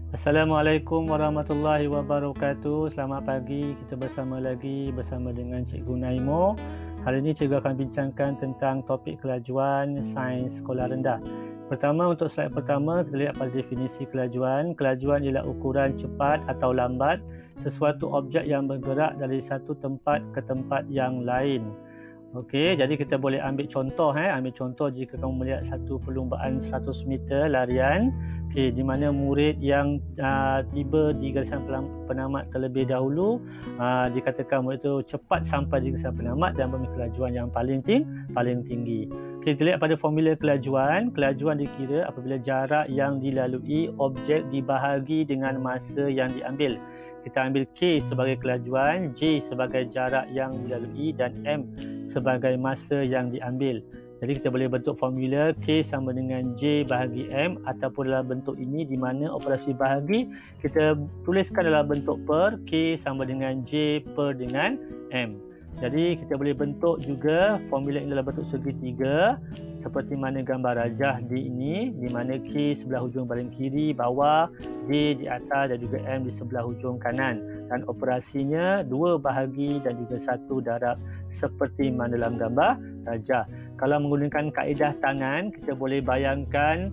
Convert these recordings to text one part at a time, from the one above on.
Assalamualaikum warahmatullahi wabarakatuh. Selamat pagi. Kita bersama dengan Cikgu Naimo. Hari ini Cikgu akan bincangkan tentang topik kelajuan sains sekolah rendah. Pertama, untuk slide pertama, kita lihat pada definisi kelajuan. Kelajuan ialah ukuran cepat atau lambat sesuatu objek yang bergerak dari satu tempat ke tempat yang lain. Okey, jadi kita boleh ambil contoh jika kamu melihat satu perlumbaan 100 meter larian, di mana murid yang tiba di garisan penamat terlebih dahulu, dikatakan murid itu cepat sampai di garisan penamat dan memiliki kelajuan yang paling tinggi. Kita lihat pada formula kelajuan dikira apabila jarak yang dilalui objek dibahagi dengan masa yang diambil. Kita ambil K sebagai kelajuan, J sebagai jarak yang dilalui dan M sebagai masa yang diambil. Jadi kita boleh bentuk formula K sama dengan J bahagi M ataupun dalam bentuk ini di mana operasi bahagi kita tuliskan dalam bentuk per, K sama dengan J per dengan M. Jadi kita boleh bentuk juga formula ini dalam bentuk segitiga seperti mana gambar rajah D ini, di mana K sebelah hujung paling kiri bawah, J di atas dan juga M di sebelah hujung kanan, dan operasinya 2 bahagi dan juga 1 darab seperti mana dalam gambar rajah. Kalau menggunakan kaedah tangan, kita boleh bayangkan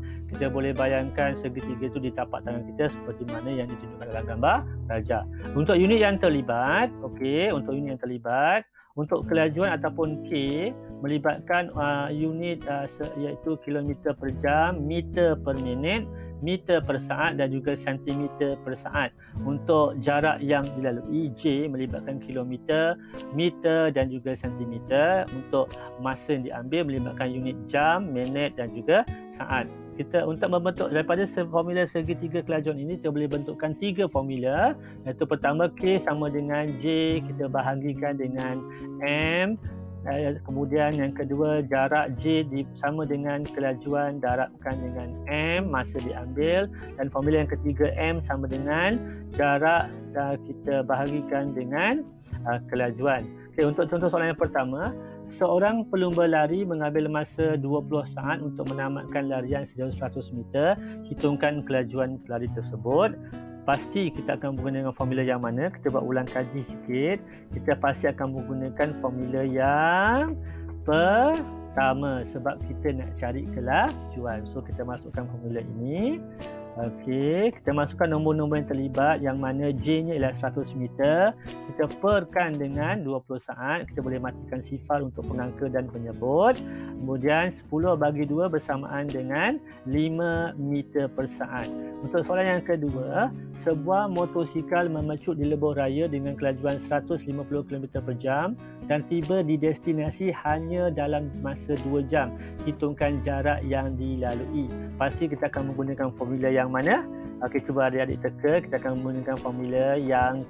segitiga itu di tapak tangan kita seperti mana yang ditunjukkan dalam gambar rajah. Untuk unit yang terlibat, untuk kelajuan ataupun K melibatkan unit iaitu kilometer per jam, meter per minit, meter per saat dan juga sentimeter per saat. Untuk jarak yang dilalui, J melibatkan kilometer, meter dan juga sentimeter. Untuk masa yang diambil melibatkan unit jam, minit dan juga saat. Kita untuk membentuk daripada formula segitiga kelajuan ini, kita boleh bentukkan 3 formula, iaitu pertama K sama dengan J kita bahagikan dengan M, kemudian yang kedua jarak J sama dengan kelajuan darabkan dengan M masa diambil, dan formula yang ketiga M sama dengan jarak kita bahagikan dengan kelajuan. Okay, untuk contoh soalan yang pertama, seorang pelumba lari mengambil masa 20 saat untuk menamatkan larian sejauh 100 meter. Hitungkan kelajuan pelari tersebut. Pasti kita akan menggunakan formula yang mana? Kita buat ulang kaji sikit. Kita pasti akan menggunakan formula yang pertama sebab kita nak cari kelajuan. So kita masukkan formula ini. Okey, kita masukkan nombor-nombor yang terlibat yang mana J-nya ialah 100 meter. Kita perkan dengan 20 saat. Kita boleh matikan sifar untuk pengangka dan penyebut. Kemudian 10 bagi 2 bersamaan dengan 5 meter per saat. Untuk soalan yang kedua, sebuah motosikal memecut di lebuh raya dengan kelajuan 150 km per jam dan tiba di destinasi hanya dalam masa 2 jam. Hitungkan jarak yang dilalui. Pasti kita akan menggunakan formula yang mana? Okey, cuba adik-adik teka. Kita akan menggunakan formula yang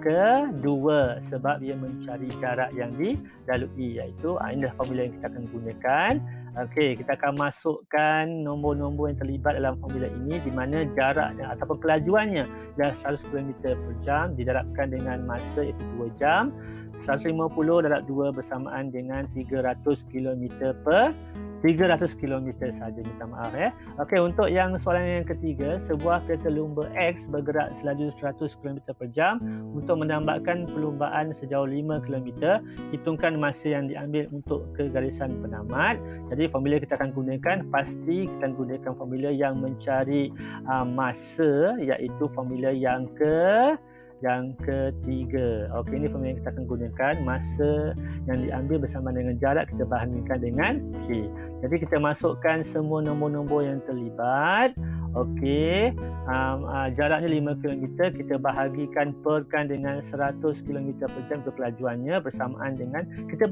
kedua sebab ia mencari jarak yang dilalui, iaitu inilah formula yang kita akan gunakan. Okey, kita akan masukkan nombor-nombor yang terlibat dalam formula ini di mana jaraknya ataupun kelajuannya adalah 100 km per jam didarabkan dengan masa iaitu 2 jam. 150 darab 2 bersamaan dengan 300 km saja, minta maaf Okey, untuk yang soalan yang ketiga, sebuah kereta lumba X bergerak selaju 100 km per jam untuk menambahkan perlumbaan sejauh 5 km. Hitungkan masa yang diambil untuk ke garisan penamat. Jadi formula kita akan gunakan, pasti kita akan gunakan formula yang mencari masa, iaitu formula yang ketiga. Okey, ini formula yang kita akan gunakan, masa yang diambil bersama dengan jarak kita bahagikan dengan K. Jadi kita masukkan semua nombor-nombor yang terlibat. Okey, jaraknya 5 km, kita bahagikan perkan dengan 100 km per jam untuk kelajuannya bersamaan dengan kita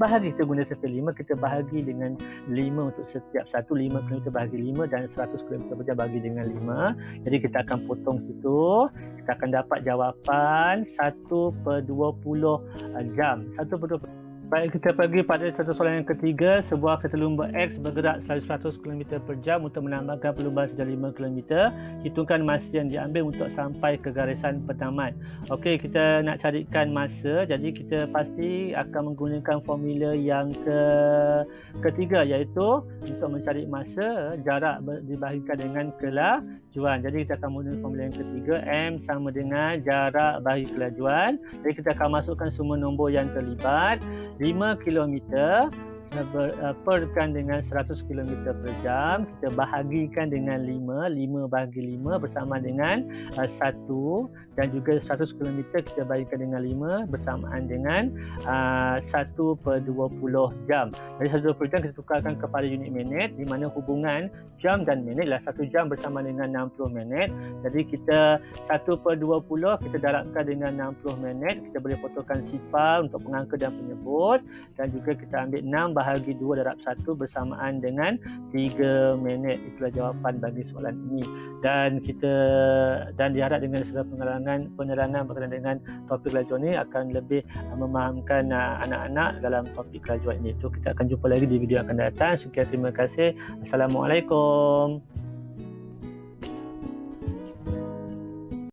guna setiap 5, kita bahagi dengan 5 untuk setiap satu, 5 km bahagi 5 dan 100 km per jam bahagi dengan 5. Jadi kita akan potong situ, kita akan dapat jawapan 1/20 jam. 1/20 Baik, kita pergi pada satu soalan yang ketiga. Sebuah kereta lumba X bergerak selalu 100 km per jam untuk menambahkan perlumbaan sejauh 5 km. Hitungkan masa yang diambil untuk sampai ke garisan penamat. Okey, kita nak carikan masa. Jadi kita pasti akan menggunakan formula yang ketiga, iaitu untuk mencari masa, jarak dibahagikan dengan kelajuan. Jadi kita akan menggunakan formula yang ketiga. M sama dengan jarak bagi kelajuan. Jadi kita akan masukkan semua nombor yang terlibat. 5 km perkan dengan 100 km per jam, kita bahagikan dengan 5 bahagi 5 bersama dengan 1, dan juga 100 km kita bahagikan dengan 5 bersamaan dengan 1/20 jam. Dari 1/20 jam kita tukarkan kepada unit minit, di mana hubungan jam dan minit lah 1 jam bersama dengan 60 minit. Jadi kita 1/20 kita darabkan dengan 60 minit, kita boleh potongkan sifar untuk pengangka dan penyebut, dan juga kita ambil 6 bahagi 2 darab 1 bersamaan dengan 3 minit. Itulah jawapan bagi soalan ini. Dan diharap dengan segala penerangan berkenaan dengan topik kelajuan ini akan lebih memahamkan anak-anak dalam topik kelajuan ini. Itu kita akan jumpa lagi di video yang akan datang. Sekian, terima kasih. Assalamualaikum.